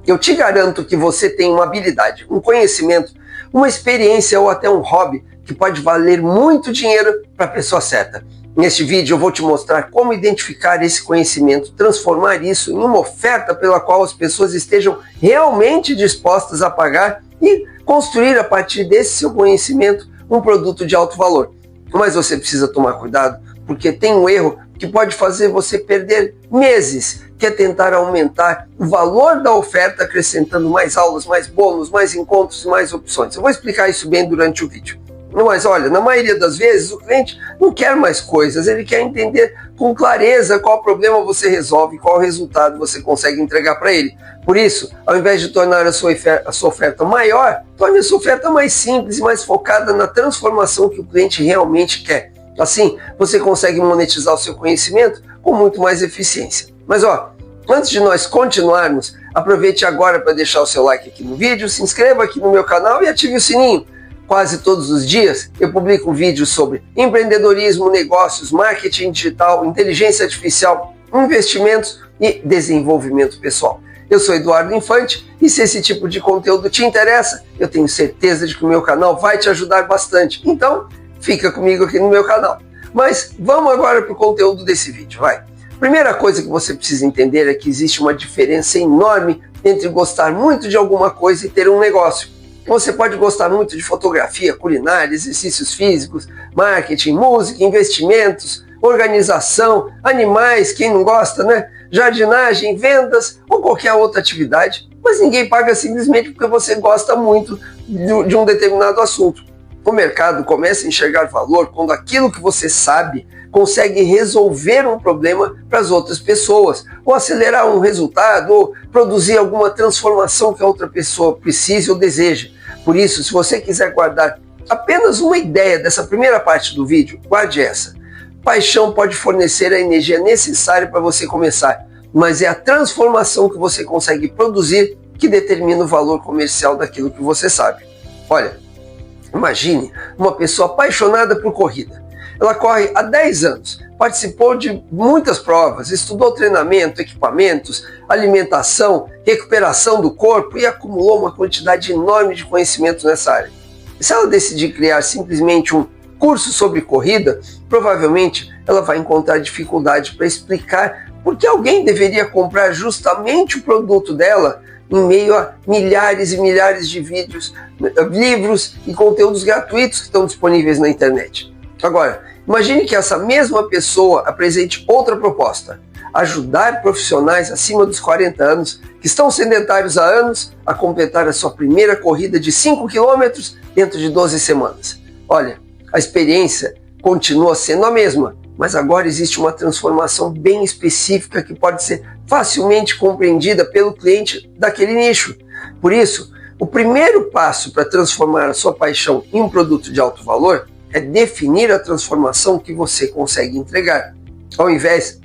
Eu te garanto que você tem uma habilidade, um conhecimento, uma experiência ou até um hobby que pode valer muito dinheiro para a pessoa certa. Neste vídeo eu vou te mostrar como identificar esse conhecimento, transformar isso em uma oferta pela qual as pessoas estejam realmente dispostas a pagar e construir a partir desse seu conhecimento um produto de alto valor. Mas você precisa tomar cuidado, porque tem um erro que pode fazer você perder meses, que é tentar aumentar o valor da oferta, acrescentando mais aulas, mais bônus, mais encontros e mais opções. Eu vou explicar isso bem durante o vídeo. Mas olha, na maioria das vezes o cliente não quer mais coisas, ele quer entender com clareza qual problema você resolve, qual resultado você consegue entregar para ele. Por isso, ao invés de tornar a sua oferta maior, torne a sua oferta mais simples e mais focada na transformação que o cliente realmente quer. Assim, você consegue monetizar o seu conhecimento com muito mais eficiência. Mas antes de nós continuarmos, aproveite agora para deixar o seu like aqui no vídeo, se inscreva aqui no meu canal e ative o sininho. Quase todos os dias eu publico vídeos sobre empreendedorismo, negócios, marketing digital, inteligência artificial, investimentos e desenvolvimento pessoal. Eu sou Eduardo Infante e se esse tipo de conteúdo te interessa, eu tenho certeza de que o meu canal vai te ajudar bastante. Então, fica comigo aqui no meu canal. Mas vamos agora para o conteúdo desse vídeo, vai. Primeira coisa que você precisa entender é que existe uma diferença enorme entre gostar muito de alguma coisa e ter um negócio. Você pode gostar muito de fotografia, culinária, exercícios físicos, marketing, música, investimentos, organização, animais, quem não gosta, né? Jardinagem, vendas ou qualquer outra atividade, mas ninguém paga simplesmente porque você gosta muito de um determinado assunto. O mercado começa a enxergar valor quando aquilo que você sabe consegue resolver um problema para as outras pessoas, ou acelerar um resultado, ou produzir alguma transformação que a outra pessoa precise ou deseja. Por isso, se você quiser guardar apenas uma ideia dessa primeira parte do vídeo, guarde essa. Paixão pode fornecer a energia necessária para você começar, mas é a transformação que você consegue produzir que determina o valor comercial daquilo que você sabe. Olha, imagine uma pessoa apaixonada por corrida. Ela corre há 10 anos, participou de muitas provas, estudou treinamento, equipamentos, alimentação, recuperação do corpo e acumulou uma quantidade enorme de conhecimento nessa área. Se ela decidir criar simplesmente um curso sobre corrida, provavelmente ela vai encontrar dificuldade para explicar por que alguém deveria comprar justamente o produto dela em meio a milhares e milhares de vídeos, livros e conteúdos gratuitos que estão disponíveis na internet. Agora, imagine que essa mesma pessoa apresente outra proposta: ajudar profissionais acima dos 40 anos que estão sedentários há anos a completar a sua primeira corrida de 5 km dentro de 12 semanas. Olha, a experiência continua sendo a mesma, mas agora existe uma transformação bem específica que pode ser facilmente compreendida pelo cliente daquele nicho. Por isso, o primeiro passo para transformar a sua paixão em um produto de alto valor é definir a transformação que você consegue entregar. Ao invés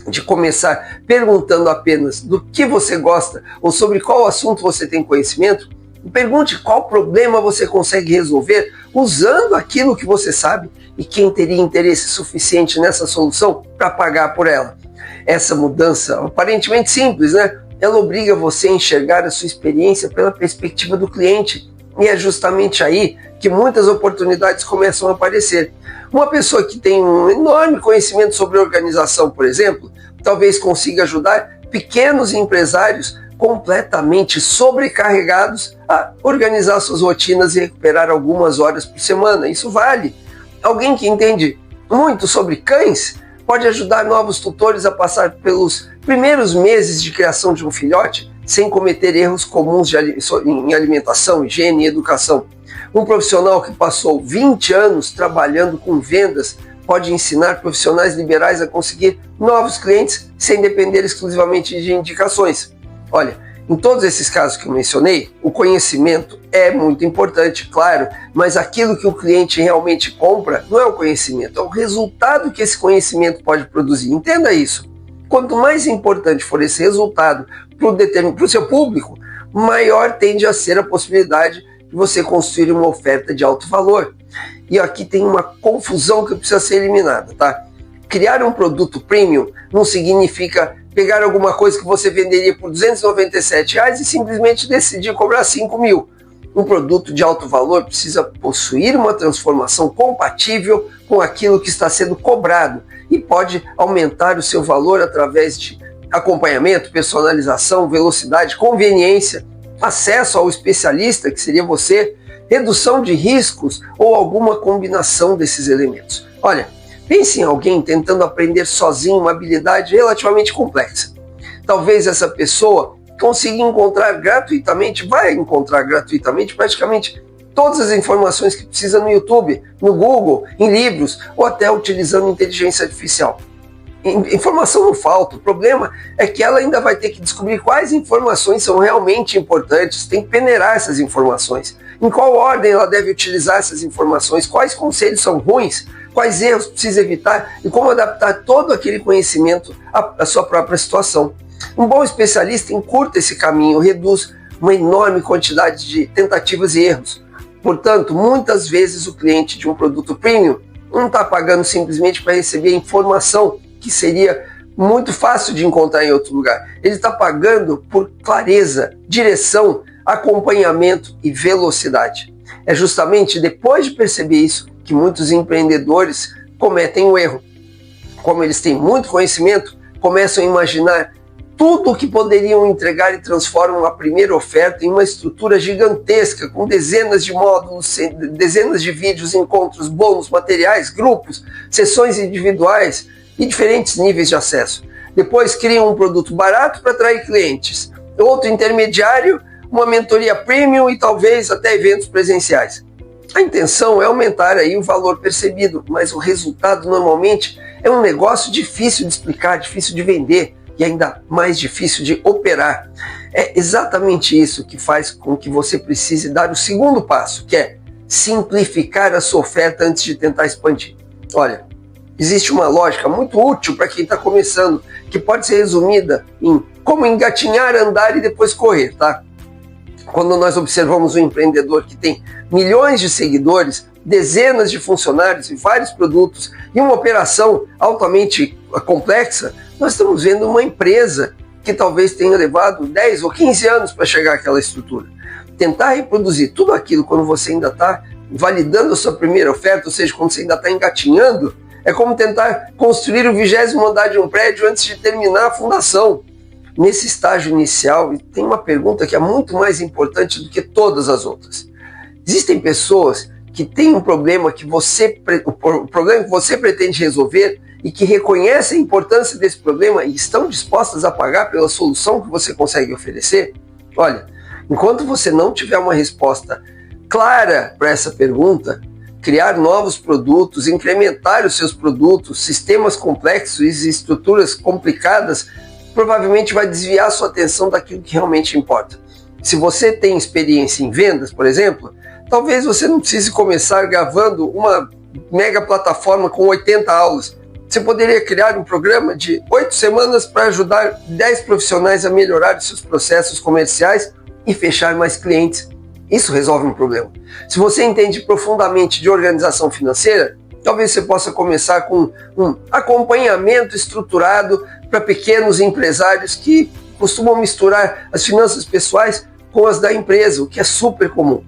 de começar perguntando apenas do que você gosta ou sobre qual assunto você tem conhecimento, pergunte qual problema você consegue resolver usando aquilo que você sabe e quem teria interesse suficiente nessa solução para pagar por ela. Essa mudança, aparentemente simples, né? Ela obriga você a enxergar a sua experiência pela perspectiva do cliente. E é justamente aí que muitas oportunidades começam a aparecer. Uma pessoa que tem um enorme conhecimento sobre organização, por exemplo, talvez consiga ajudar pequenos empresários completamente sobrecarregados a organizar suas rotinas e recuperar algumas horas por semana. Isso vale. Alguém que entende muito sobre cães pode ajudar novos tutores a passar pelos primeiros meses de criação de um filhote sem cometer erros comuns em alimentação, higiene e educação. Um profissional que passou 20 anos trabalhando com vendas pode ensinar profissionais liberais a conseguir novos clientes sem depender exclusivamente de indicações. Olha, em todos esses casos que eu mencionei, o conhecimento é muito importante, claro, mas aquilo que o cliente realmente compra não é o conhecimento, é o resultado que esse conhecimento pode produzir. Entenda isso. Quanto mais importante for esse resultado para o seu público, maior tende a ser a possibilidade de você construir uma oferta de alto valor. E aqui tem uma confusão que precisa ser eliminada, tá? Criar um produto premium não significa pegar alguma coisa que você venderia por R$297 e simplesmente decidir cobrar 5 mil. Um produto de alto valor precisa possuir uma transformação compatível com aquilo que está sendo cobrado e pode aumentar o seu valor através de acompanhamento, personalização, velocidade, conveniência, acesso ao especialista, que seria você, redução de riscos ou alguma combinação desses elementos. Olha, pense em alguém tentando aprender sozinho uma habilidade relativamente complexa. Talvez essa pessoa consiga vai encontrar gratuitamente praticamente todas as informações que precisa no YouTube, no Google, em livros ou até utilizando inteligência artificial. Informação não falta, o problema é que ela ainda vai ter que descobrir quais informações são realmente importantes, tem que peneirar essas informações, em qual ordem ela deve utilizar essas informações, quais conselhos são ruins, quais erros precisa evitar e como adaptar todo aquele conhecimento à sua própria situação. Um bom especialista encurta esse caminho, reduz uma enorme quantidade de tentativas e erros. Portanto, muitas vezes o cliente de um produto premium não está pagando simplesmente para receber informação que seria muito fácil de encontrar em outro lugar. Ele está pagando por clareza, direção, acompanhamento e velocidade. É justamente depois de perceber isso que muitos empreendedores cometem o erro. Como eles têm muito conhecimento, começam a imaginar tudo o que poderiam entregar e transformam a primeira oferta em uma estrutura gigantesca, com dezenas de módulos, dezenas de vídeos, encontros, bônus, materiais, grupos, sessões individuais e diferentes níveis de acesso. Depois criam um produto barato para atrair clientes, outro intermediário, uma mentoria premium e talvez até eventos presenciais. A intenção é aumentar aí o valor percebido, mas o resultado normalmente é um negócio difícil de explicar, difícil de vender e ainda mais difícil de operar. É exatamente isso que faz com que você precise dar o segundo passo, que é simplificar a sua oferta antes de tentar expandir. Olha, existe uma lógica muito útil para quem está começando, que pode ser resumida em como engatinhar, andar e depois correr, tá? Quando nós observamos um empreendedor que tem milhões de seguidores, dezenas de funcionários e vários produtos e uma operação altamente complexa, nós estamos vendo uma empresa que talvez tenha levado 10 ou 15 anos para chegar àquela estrutura. Tentar reproduzir tudo aquilo quando você ainda está validando a sua primeira oferta, ou seja, quando você ainda está engatinhando, é como tentar construir o 20º andar de um prédio antes de terminar a fundação. Nesse estágio inicial, tem uma pergunta que é muito mais importante do que todas as outras. Existem pessoas que têm um problema que você pretende resolver e que reconhecem a importância desse problema e estão dispostas a pagar pela solução que você consegue oferecer? Olha, enquanto você não tiver uma resposta clara para essa pergunta, criar novos produtos, incrementar os seus produtos, sistemas complexos e estruturas complicadas, provavelmente vai desviar a sua atenção daquilo que realmente importa. Se você tem experiência em vendas, por exemplo, talvez você não precise começar gravando uma mega plataforma com 80 aulas. Você poderia criar um programa de 8 semanas para ajudar 10 profissionais a melhorar os seus processos comerciais e fechar mais clientes. Isso resolve um problema. Se você entende profundamente de organização financeira, talvez você possa começar com um acompanhamento estruturado para pequenos empresários que costumam misturar as finanças pessoais com as da empresa, o que é super comum.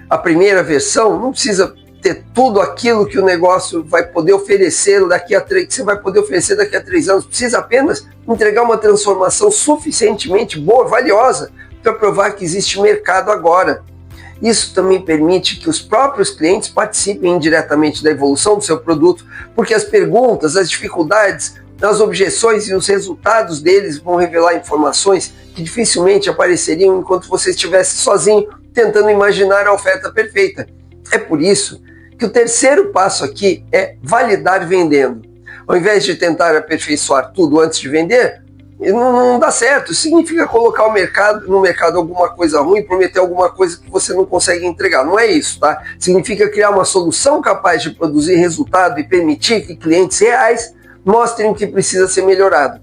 A primeira versão não precisa ter tudo aquilo que o negócio vai poder oferecer daqui a 3 anos. Precisa apenas entregar uma transformação suficientemente boa, valiosa, para provar que existe mercado agora. Isso também permite que os próprios clientes participem indiretamente da evolução do seu produto, porque as perguntas, as dificuldades, as objeções e os resultados deles vão revelar informações que dificilmente apareceriam enquanto você estivesse sozinho tentando imaginar a oferta perfeita. É por isso que o terceiro passo aqui é validar vendendo. Ao invés de tentar aperfeiçoar tudo antes de vender, não dá certo. Isso significa colocar no mercado alguma coisa ruim, prometer alguma coisa que você não consegue entregar. Não é isso, tá? Significa criar uma solução capaz de produzir resultado e permitir que clientes reais mostrem o que precisa ser melhorado.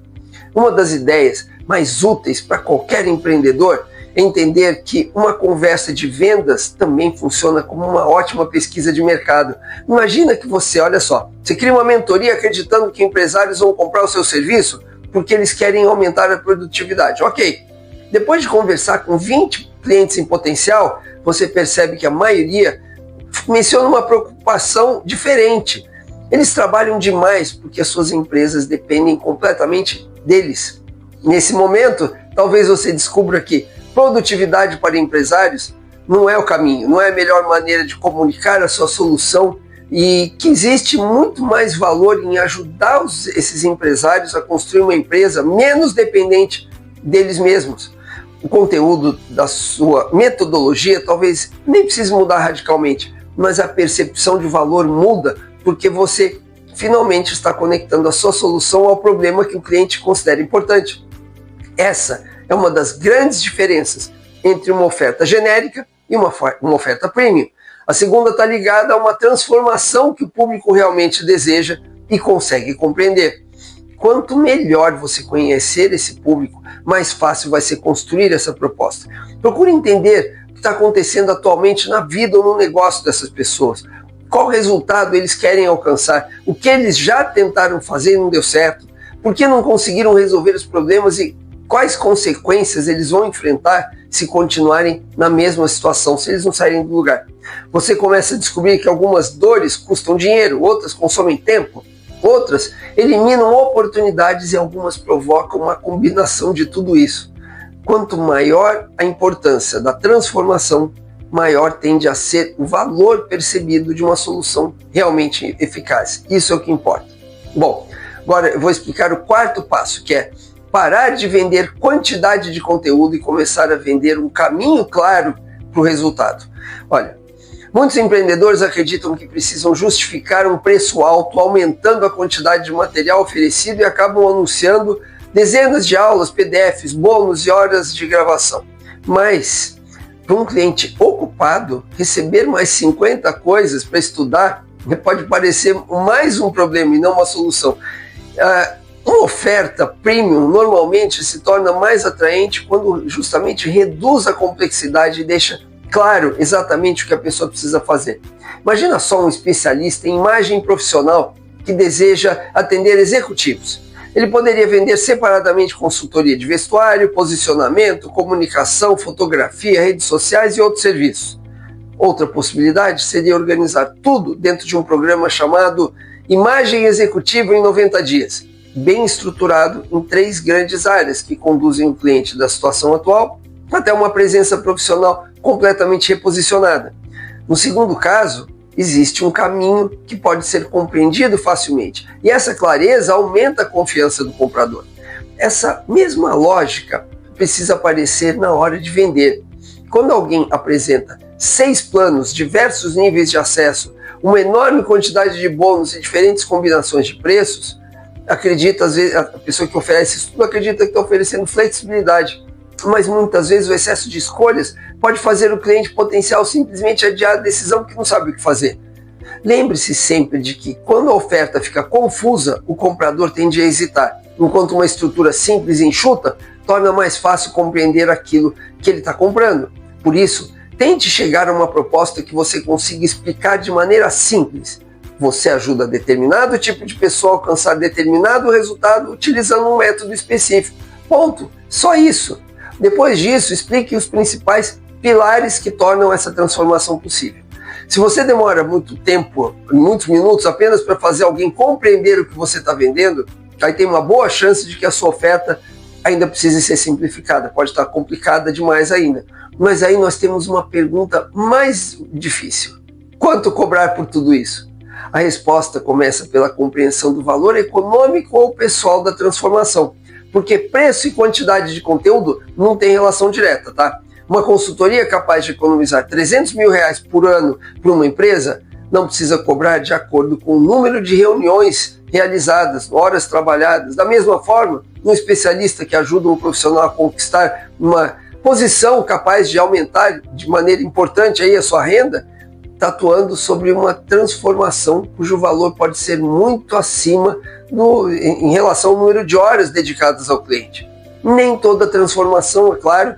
Uma das ideias mais úteis para qualquer empreendedor é entender que uma conversa de vendas também funciona como uma ótima pesquisa de mercado. Imagina que você cria uma mentoria acreditando que empresários vão comprar o seu serviço. porque eles querem aumentar a produtividade. Ok, depois de conversar com 20 clientes em potencial, você percebe que a maioria menciona uma preocupação diferente. Eles trabalham demais porque as suas empresas dependem completamente deles. Nesse momento, talvez você descubra que produtividade para empresários não é o caminho, não é a melhor maneira de comunicar a sua solução e que existe muito mais valor em ajudar esses empresários a construir uma empresa menos dependente deles mesmos. O conteúdo da sua metodologia talvez nem precise mudar radicalmente, mas a percepção de valor muda porque você finalmente está conectando a sua solução ao problema que o cliente considera importante. Essa é uma das grandes diferenças entre uma oferta genérica e uma oferta premium. A segunda está ligada a uma transformação que o público realmente deseja e consegue compreender. Quanto melhor você conhecer esse público, mais fácil vai ser construir essa proposta. Procure entender o que está acontecendo atualmente na vida ou no negócio dessas pessoas. Qual resultado eles querem alcançar? O que eles já tentaram fazer e não deu certo? Por que não conseguiram resolver os problemas e quais consequências eles vão enfrentar se continuarem na mesma situação, se eles não saírem do lugar? Você começa a descobrir que algumas dores custam dinheiro, outras consomem tempo, outras eliminam oportunidades e algumas provocam uma combinação de tudo isso. Quanto maior a importância da transformação, maior tende a ser o valor percebido de uma solução realmente eficaz. Isso é o que importa. Bom, agora eu vou explicar o quarto passo, que é parar de vender quantidade de conteúdo e começar a vender um caminho claro para o resultado. Olha, muitos empreendedores acreditam que precisam justificar um preço alto, aumentando a quantidade de material oferecido e acabam anunciando dezenas de aulas, PDFs, bônus e horas de gravação. Mas, para um cliente ocupado, receber mais 50 coisas para estudar pode parecer mais um problema e não uma solução. Uma oferta premium normalmente se torna mais atraente quando justamente reduz a complexidade e deixa claro exatamente o que a pessoa precisa fazer. Imagina só um especialista em imagem profissional que deseja atender executivos. Ele poderia vender separadamente consultoria de vestuário, posicionamento, comunicação, fotografia, redes sociais e outros serviços. Outra possibilidade seria organizar tudo dentro de um programa chamado Imagem Executiva em 90 dias, bem estruturado em 3 grandes áreas que conduzem o cliente da situação atual até uma presença profissional completamente reposicionada. No segundo caso, existe um caminho que pode ser compreendido facilmente, e essa clareza aumenta a confiança do comprador. Essa mesma lógica precisa aparecer na hora de vender. Quando alguém apresenta 6 planos, diversos níveis de acesso, uma enorme quantidade de bônus e diferentes combinações de preços, acredita, às vezes, a pessoa que oferece isso tudo acredita que está oferecendo flexibilidade, mas muitas vezes o excesso de escolhas pode fazer o cliente potencial simplesmente adiar a decisão que não sabe o que fazer. Lembre-se sempre de que quando a oferta fica confusa, o comprador tende a hesitar, enquanto uma estrutura simples e enxuta torna mais fácil compreender aquilo que ele está comprando. Por isso, tente chegar a uma proposta que você consiga explicar de maneira simples. Você ajuda determinado tipo de pessoa a alcançar determinado resultado utilizando um método específico. Ponto. Só isso. Depois disso, explique os principais pilares que tornam essa transformação possível. Se você demora muito tempo, muitos minutos, apenas para fazer alguém compreender o que você está vendendo, aí tem uma boa chance de que a sua oferta ainda precise ser simplificada. Pode estar complicada demais ainda. Mas aí nós temos uma pergunta mais difícil. Quanto cobrar por tudo isso? A resposta começa pela compreensão do valor econômico ou pessoal da transformação, porque preço e quantidade de conteúdo não tem relação direta, tá? Uma consultoria capaz de economizar 300 mil reais por ano para uma empresa não precisa cobrar de acordo com o número de reuniões realizadas, horas trabalhadas. Da mesma forma, um especialista que ajuda um profissional a conquistar uma posição capaz de aumentar de maneira importante aí a sua renda, está atuando sobre uma transformação cujo valor pode ser muito acima em relação ao número de horas dedicadas ao cliente. Nem toda transformação, é claro,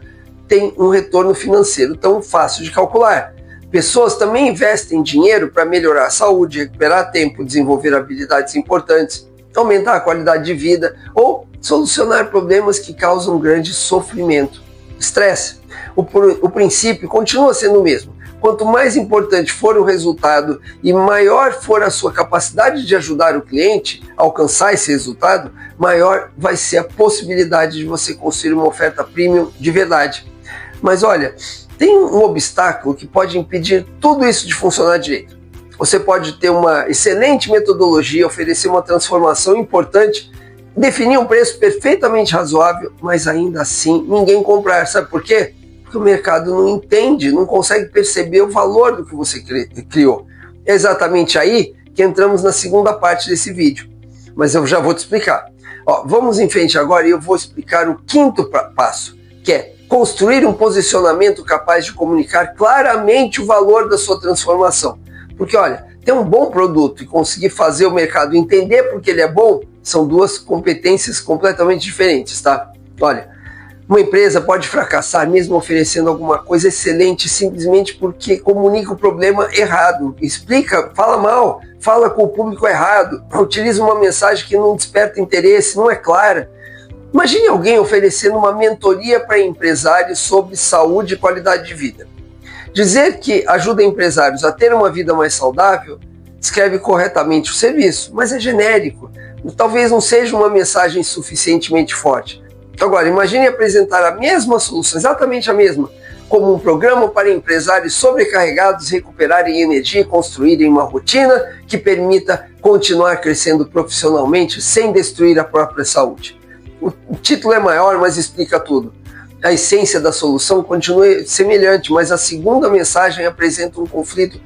tem um retorno financeiro tão fácil de calcular. Pessoas também investem dinheiro para melhorar a saúde, recuperar tempo, desenvolver habilidades importantes, aumentar a qualidade de vida ou solucionar problemas que causam grande sofrimento. Estresse. O princípio continua sendo o mesmo. Quanto mais importante for o resultado e maior for a sua capacidade de ajudar o cliente a alcançar esse resultado, maior vai ser a possibilidade de você construir uma oferta premium de verdade. Mas olha, tem um obstáculo que pode impedir tudo isso de funcionar direito. Você pode ter uma excelente metodologia, oferecer uma transformação importante, definir um preço perfeitamente razoável, mas ainda assim ninguém comprar. Sabe por quê? Porque o mercado não entende, não consegue perceber o valor do que você criou. É exatamente aí que entramos na segunda parte desse vídeo, mas eu já vou te explicar. Vamos em frente agora e eu vou explicar o quinto passo, que é construir um posicionamento capaz de comunicar claramente o valor da sua transformação. Porque olha, ter um bom produto e conseguir fazer o mercado entender porque ele é bom, são duas competências completamente diferentes, tá? Olha, uma empresa pode fracassar mesmo oferecendo alguma coisa excelente simplesmente porque comunica o problema errado, explica, fala mal, fala com o público errado, utiliza uma mensagem que não desperta interesse, não é clara. Imagine alguém oferecendo uma mentoria para empresários sobre saúde e qualidade de vida. Dizer que ajuda empresários a ter uma vida mais saudável descreve corretamente o serviço, mas é genérico. Talvez não seja uma mensagem suficientemente forte. Agora, imagine apresentar a mesma solução, exatamente a mesma, como um programa para empresários sobrecarregados recuperarem energia e construírem uma rotina que permita continuar crescendo profissionalmente sem destruir a própria saúde. O título é maior, mas explica tudo. A essência da solução continua semelhante, mas a segunda mensagem apresenta um conflito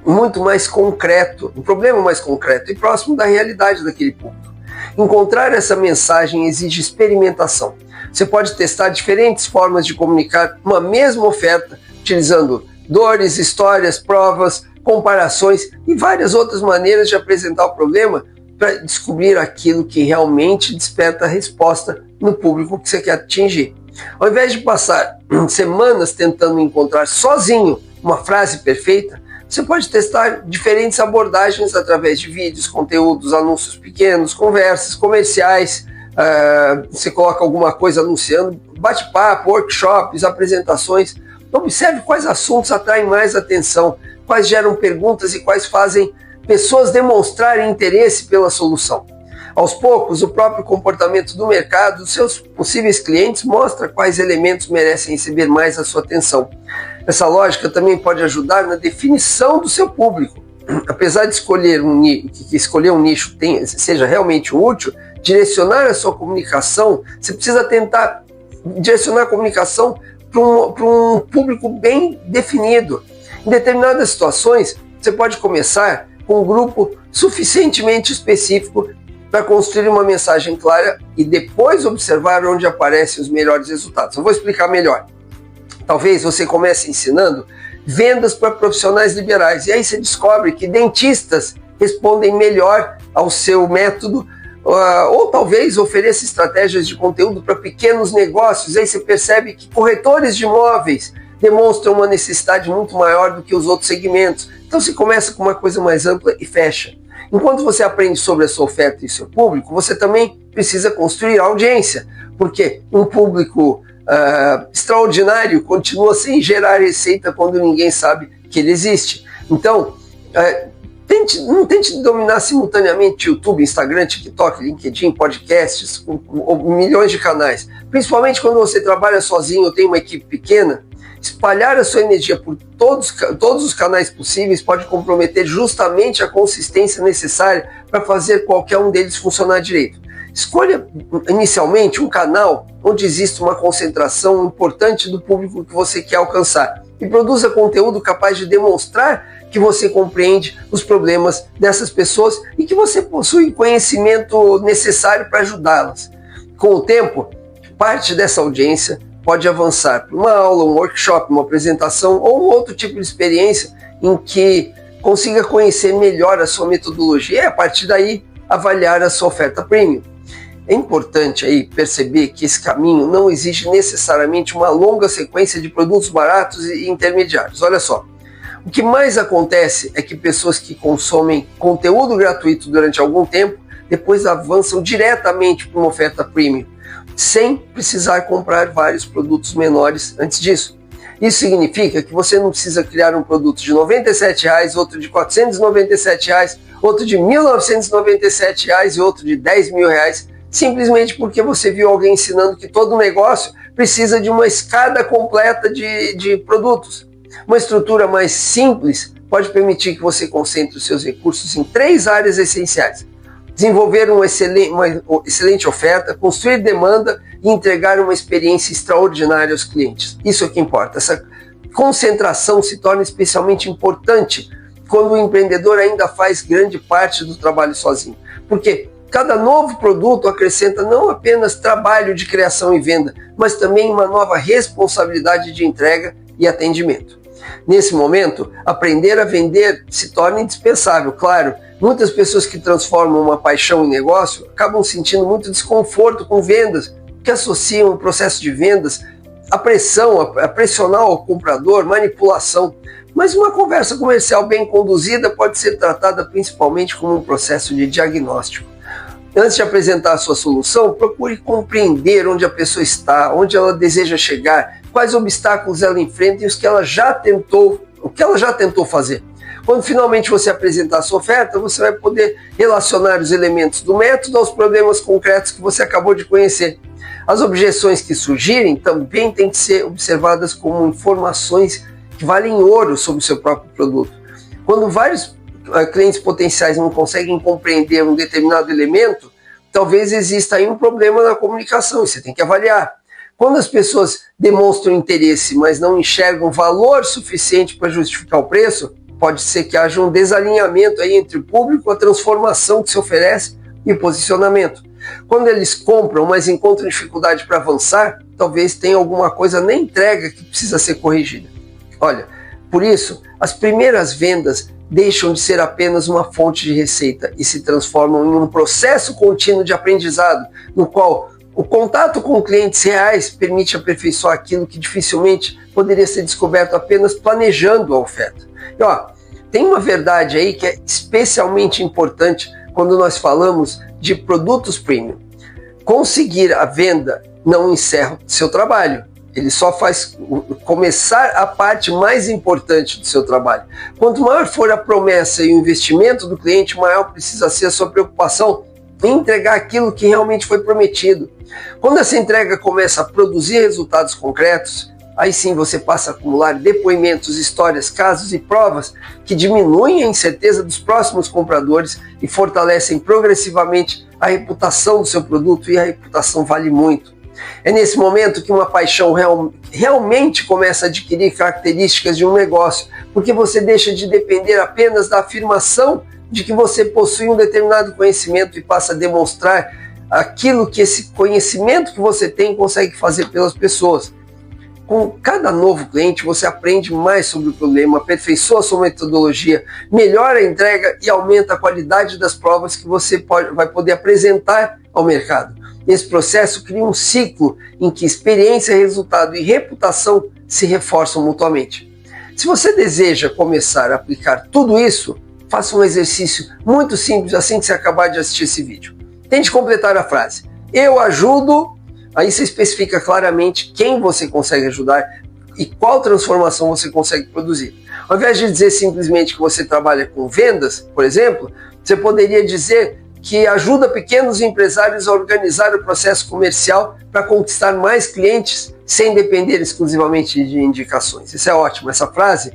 muito mais concreto, um problema mais concreto e próximo da realidade daquele público. Encontrar essa mensagem exige experimentação. Você pode testar diferentes formas de comunicar uma mesma oferta, utilizando dores, histórias, provas, comparações e várias outras maneiras de apresentar o problema para descobrir aquilo que realmente desperta a resposta no público que você quer atingir. Ao invés de passar semanas tentando encontrar sozinho uma frase perfeita, você pode testar diferentes abordagens através de vídeos, conteúdos, anúncios pequenos, conversas, comerciais, você coloca alguma coisa anunciando, bate-papo, workshops, apresentações. Observe quais assuntos atraem mais atenção, quais geram perguntas e quais fazem pessoas demonstrarem interesse pela solução. Aos poucos, o próprio comportamento do mercado, dos seus possíveis clientes, mostra quais elementos merecem receber mais a sua atenção. Essa lógica também pode ajudar na definição do seu público. Apesar de escolher um nicho seja realmente útil, direcionar a sua comunicação, você precisa tentar direcionar a comunicação para um público bem definido. Em determinadas situações, você pode começar com um grupo suficientemente específico para construir uma mensagem clara e depois observar onde aparecem os melhores resultados. Eu vou explicar melhor. Talvez você comece ensinando vendas para profissionais liberais e aí você descobre que dentistas respondem melhor ao seu método, ou talvez ofereça estratégias de conteúdo para pequenos negócios. Aí você percebe que corretores de imóveis demonstram uma necessidade muito maior do que os outros segmentos. Então você começa com uma coisa mais ampla e fecha. Enquanto você aprende sobre a sua oferta e seu público, você também precisa construir audiência, porque um público extraordinário continua sem gerar receita quando ninguém sabe que ele existe. Então, não tente dominar simultaneamente YouTube, Instagram, TikTok, LinkedIn, podcasts, ou milhões de canais. Principalmente quando você trabalha sozinho ou tem uma equipe pequena, espalhar a sua energia por todos os canais possíveis pode comprometer justamente a consistência necessária para fazer qualquer um deles funcionar direito. Escolha inicialmente um canal onde existe uma concentração importante do público que você quer alcançar e produza conteúdo capaz de demonstrar que você compreende os problemas dessas pessoas e que você possui conhecimento necessário para ajudá-las. Com o tempo, parte dessa audiência pode avançar para uma aula, um workshop, uma apresentação ou um outro tipo de experiência em que consiga conhecer melhor a sua metodologia e, a partir daí, avaliar a sua oferta premium. É importante aí perceber que esse caminho não exige necessariamente uma longa sequência de produtos baratos e intermediários. Olha só, o que mais acontece é que pessoas que consomem conteúdo gratuito durante algum tempo depois avançam diretamente para uma oferta premium, sem precisar comprar vários produtos menores antes disso. Isso significa que você não precisa criar um produto de R$ 97, outro de R$ 497, outro de R$ 1.997 e outro de R$ 10.000, simplesmente porque você viu alguém ensinando que todo negócio precisa de uma escada completa de produtos. Uma estrutura mais simples pode permitir que você concentre os seus recursos em 3 áreas essenciais: desenvolver uma excelente oferta, construir demanda e entregar uma experiência extraordinária aos clientes. Isso é o que importa. Essa concentração se torna especialmente importante quando o empreendedor ainda faz grande parte do trabalho sozinho. Porque cada novo produto acrescenta não apenas trabalho de criação e venda, mas também uma nova responsabilidade de entrega e atendimento. Nesse momento, aprender a vender se torna indispensável. Claro, muitas pessoas que transformam uma paixão em negócio acabam sentindo muito desconforto com vendas, que associam o processo de vendas à pressão, a pressionar o comprador, manipulação. Mas uma conversa comercial bem conduzida pode ser tratada principalmente como um processo de diagnóstico. Antes de apresentar a sua solução, procure compreender onde a pessoa está, onde ela deseja chegar, quais obstáculos ela enfrenta e o que ela já tentou fazer. Quando finalmente você apresentar a sua oferta, você vai poder relacionar os elementos do método aos problemas concretos que você acabou de conhecer. As objeções que surgirem também têm que ser observadas como informações que valem ouro sobre o seu próprio produto. Quando vários clientes potenciais não conseguem compreender um determinado elemento, talvez exista aí um problema na comunicação, você tem que avaliar. Quando as pessoas demonstram interesse, mas não enxergam valor suficiente para justificar o preço, pode ser que haja um desalinhamento aí entre o público, a transformação que se oferece e o posicionamento. Quando eles compram, mas encontram dificuldade para avançar, talvez tenha alguma coisa na entrega que precisa ser corrigida. Olha, por isso, as primeiras vendas deixam de ser apenas uma fonte de receita e se transformam em um processo contínuo de aprendizado, no qual o contato com clientes reais permite aperfeiçoar aquilo que dificilmente poderia ser descoberto apenas planejando a oferta. E tem uma verdade aí que é especialmente importante quando nós falamos de produtos premium. Conseguir a venda não encerra o seu trabalho. Ele só faz começar a parte mais importante do seu trabalho. Quanto maior for a promessa e o investimento do cliente, maior precisa ser a sua preocupação em entregar aquilo que realmente foi prometido. Quando essa entrega começa a produzir resultados concretos, aí sim você passa a acumular depoimentos, histórias, casos e provas que diminuem a incerteza dos próximos compradores e fortalecem progressivamente a reputação do seu produto, e a reputação vale muito. É nesse momento que uma paixão realmente começa a adquirir características de um negócio, porque você deixa de depender apenas da afirmação de que você possui um determinado conhecimento e passa a demonstrar aquilo que esse conhecimento que você tem consegue fazer pelas pessoas. Com cada novo cliente, você aprende mais sobre o problema, aperfeiçoa a sua metodologia, melhora a entrega e aumenta a qualidade das provas que você vai poder apresentar ao mercado. Esse processo cria um ciclo em que experiência, resultado e reputação se reforçam mutuamente. Se você deseja começar a aplicar tudo isso, faça um exercício muito simples assim que você acabar de assistir esse vídeo. Tente completar a frase: eu ajudo. Aí você especifica claramente quem você consegue ajudar e qual transformação você consegue produzir. Ao invés de dizer simplesmente que você trabalha com vendas, por exemplo, você poderia dizer que ajuda pequenos empresários a organizar o processo comercial para conquistar mais clientes sem depender exclusivamente de indicações. Isso é ótimo. Essa frase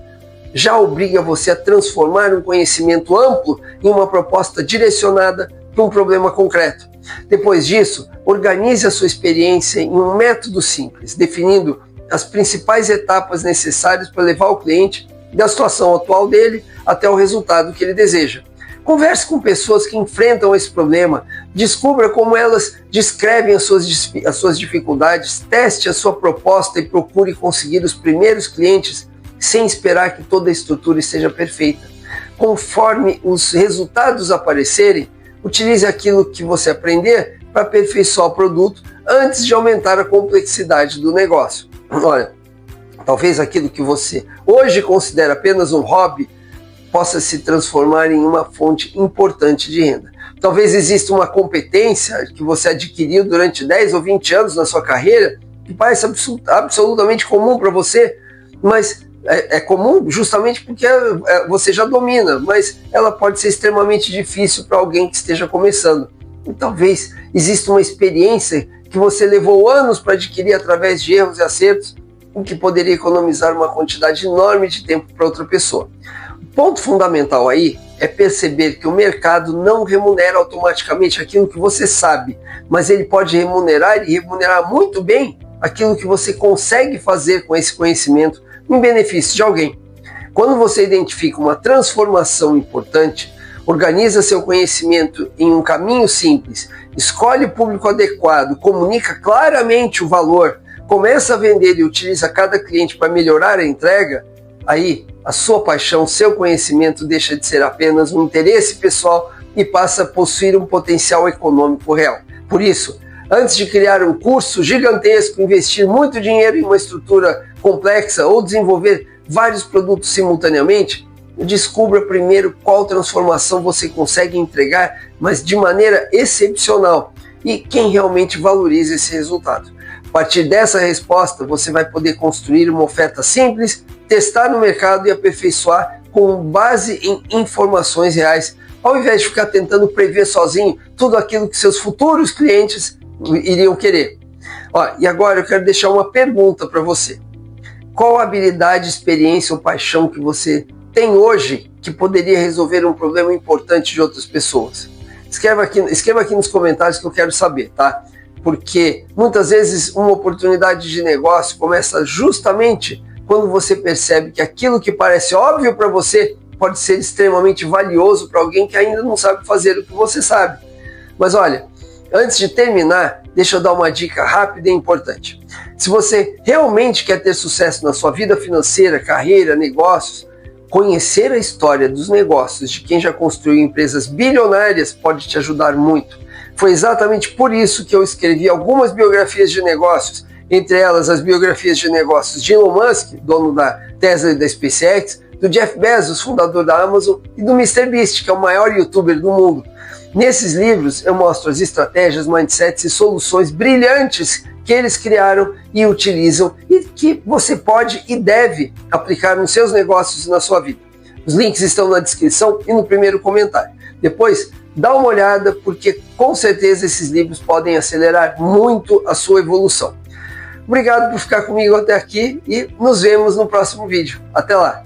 já obriga você a transformar um conhecimento amplo em uma proposta direcionada para um problema concreto. Depois disso, organize a sua experiência em um método simples, definindo as principais etapas necessárias para levar o cliente da situação atual dele até o resultado que ele deseja. Converse com pessoas que enfrentam esse problema, descubra como elas descrevem as suas dificuldades, teste a sua proposta e procure conseguir os primeiros clientes sem esperar que toda a estrutura esteja perfeita. Conforme os resultados aparecerem, utilize aquilo que você aprender para aperfeiçoar o produto antes de aumentar a complexidade do negócio. Olha, talvez aquilo que você hoje considera apenas um hobby possa se transformar em uma fonte importante de renda. Talvez exista uma competência que você adquiriu durante 10 ou 20 anos na sua carreira, que parece absolutamente comum para você, mas é comum justamente porque você já domina, mas ela pode ser extremamente difícil para alguém que esteja começando. E talvez exista uma experiência que você levou anos para adquirir através de erros e acertos, o que poderia economizar uma quantidade enorme de tempo para outra pessoa. O ponto fundamental aí é perceber que o mercado não remunera automaticamente aquilo que você sabe, mas ele pode remunerar e remunerar muito bem aquilo que você consegue fazer com esse conhecimento em benefício de alguém. Quando você identifica uma transformação importante, organiza seu conhecimento em um caminho simples, escolhe o público adequado, comunica claramente o valor, começa a vender e utiliza cada cliente para melhorar a entrega, aí a sua paixão, seu conhecimento deixa de ser apenas um interesse pessoal e passa a possuir um potencial econômico real. Por isso, antes de criar um curso gigantesco, investir muito dinheiro em uma estrutura complexa ou desenvolver vários produtos simultaneamente, descubra primeiro qual transformação você consegue entregar, mas de maneira excepcional, e quem realmente valoriza esse resultado. A partir dessa resposta, você vai poder construir uma oferta simples, testar no mercado e aperfeiçoar com base em informações reais, ao invés de ficar tentando prever sozinho tudo aquilo que seus futuros clientes iriam querer. E agora eu quero deixar uma pergunta para você. Qual habilidade, experiência ou paixão que você tem hoje que poderia resolver um problema importante de outras pessoas? Escreva aqui nos comentários que eu quero saber, tá? Porque muitas vezes uma oportunidade de negócio começa justamente quando você percebe que aquilo que parece óbvio para você pode ser extremamente valioso para alguém que ainda não sabe fazer o que você sabe. Mas olha, antes de terminar, deixa eu dar uma dica rápida e importante. Se você realmente quer ter sucesso na sua vida financeira, carreira, negócios, conhecer a história dos negócios de quem já construiu empresas bilionárias pode te ajudar muito. Foi exatamente por isso que eu escrevi algumas biografias de negócios, entre elas as biografias de negócios de Elon Musk, dono da Tesla e da SpaceX, do Jeff Bezos, fundador da Amazon, e do MrBeast, que é o maior youtuber do mundo. Nesses livros eu mostro as estratégias, mindsets e soluções brilhantes que eles criaram e utilizam e que você pode e deve aplicar nos seus negócios e na sua vida. Os links estão na descrição e no primeiro comentário. Depois, dá uma olhada, porque com certeza esses livros podem acelerar muito a sua evolução. Obrigado por ficar comigo até aqui e nos vemos no próximo vídeo. Até lá!